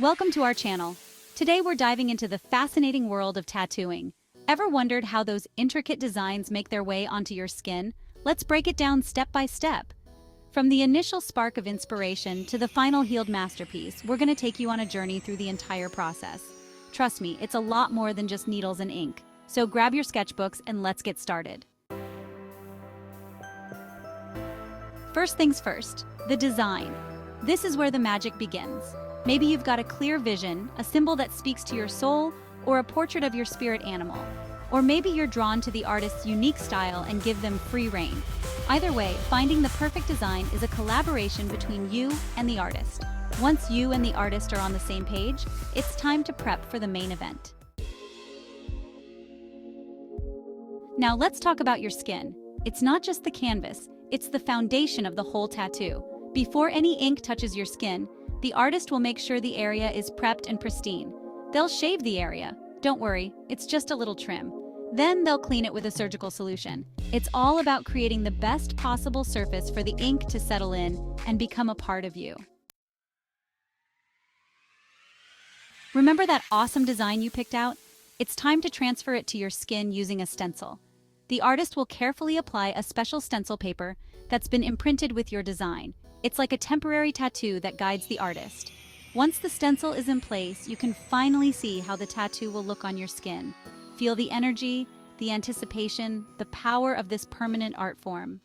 Welcome to our channel. Today we're diving into the fascinating world of tattooing. Ever wondered how those intricate designs make their way onto your skin? Let's break it down step by step. From the initial spark of inspiration to the final healed masterpiece, we're going to take you on a journey through the entire process. Trust me, it's a lot more than just needles and ink. So grab your sketchbooks and let's get started. First things first, the design. This is where the magic begins. Maybe you've got a clear vision, a symbol that speaks to your soul, or a portrait of your spirit animal. Or maybe you're drawn to the artist's unique style and give them free rein. Either way, finding the perfect design is a collaboration between you and the artist. Once you and the artist are on the same page, it's time to prep for the main event. Now let's talk about your skin. It's not just the canvas, it's the foundation of the whole tattoo. Before any ink touches your skin, the artist will make sure the area is prepped and pristine. They'll shave the area. Don't worry, it's just a little trim. Then they'll clean it with a surgical solution. It's all about creating the best possible surface for the ink to settle in and become a part of you. Remember that awesome design you picked out? It's time to transfer it to your skin using a stencil. The artist will carefully apply a special stencil paper that's been imprinted with your design. It's like a temporary tattoo that guides the artist. Once the stencil is in place, you can finally see how the tattoo will look on your skin. Feel the energy, the anticipation, the power of this permanent art form.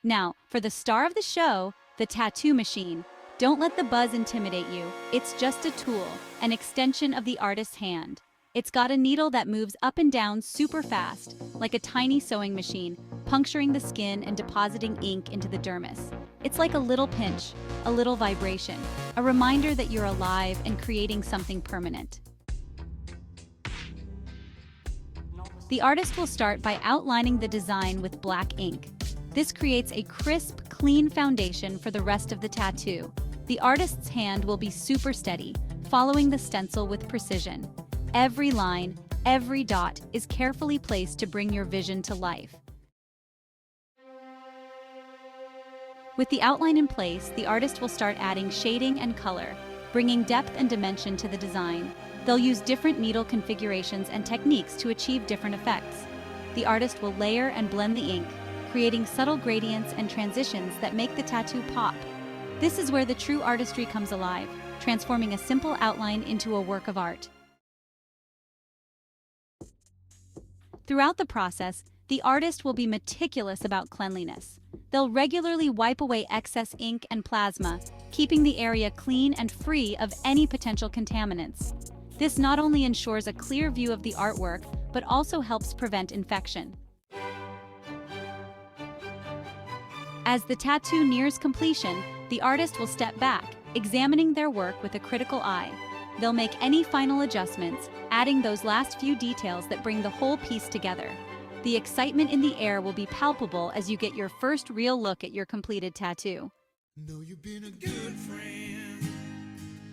Now, for the star of the show, the tattoo machine. Don't let the buzz intimidate you. It's just a tool, an extension of the artist's hand. It's got a needle that moves up and down super fast, like a tiny sewing machine, puncturing the skin and depositing ink into the dermis. It's like a little pinch, a little vibration, a reminder that you're alive and creating something permanent. The artist will start by outlining the design with black ink. This creates a crisp, clean foundation for the rest of the tattoo. The artist's hand will be super steady, following the stencil with precision. Every line, every dot is carefully placed to bring your vision to life. With the outline in place, the artist will start adding shading and color, bringing depth and dimension to the design. They'll use different needle configurations and techniques to achieve different effects. The artist will layer and blend the ink, creating subtle gradients and transitions that make the tattoo pop. This is where the true artistry comes alive, transforming a simple outline into a work of art. Throughout the process, the artist will be meticulous about cleanliness. They'll regularly wipe away excess ink and plasma, keeping the area clean and free of any potential contaminants. This not only ensures a clear view of the artwork, but also helps prevent infection. As the tattoo nears completion, the artist will step back, examining their work with a critical eye. They'll make any final adjustments, adding those last few details that bring the whole piece together. The excitement in the air will be palpable as you get your first real look at your completed tattoo. Know you've been a good friend.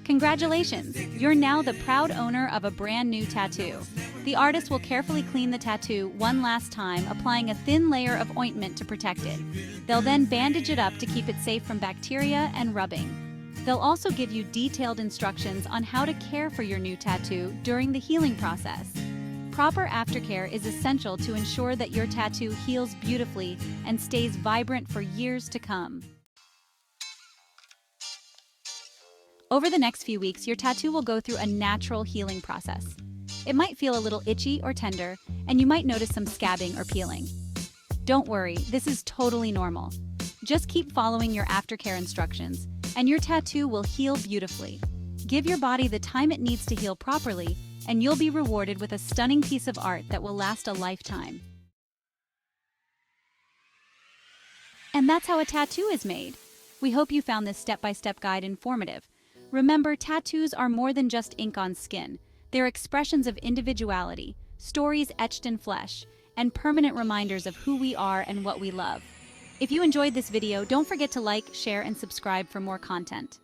Congratulations! You're now the proud owner of a brand new tattoo. The artist will carefully clean the tattoo one last time, applying a thin layer of ointment to protect it. They'll then bandage it up to keep it safe from bacteria and rubbing. They'll also give you detailed instructions on how to care for your new tattoo during the healing process. Proper aftercare is essential to ensure that your tattoo heals beautifully and stays vibrant for years to come. Over the next few weeks, your tattoo will go through a natural healing process. It might feel a little itchy or tender, and you might notice some scabbing or peeling. Don't worry, this is totally normal. Just keep following your aftercare instructions, and your tattoo will heal beautifully. Give your body the time it needs to heal properly, and you'll be rewarded with a stunning piece of art that will last a lifetime. And that's how a tattoo is made. We hope you found this step-by-step guide informative. Remember, tattoos are more than just ink on skin. They're expressions of individuality, stories etched in flesh, and permanent reminders of who we are and what we love. If you enjoyed this video, don't forget to like, share, and subscribe for more content.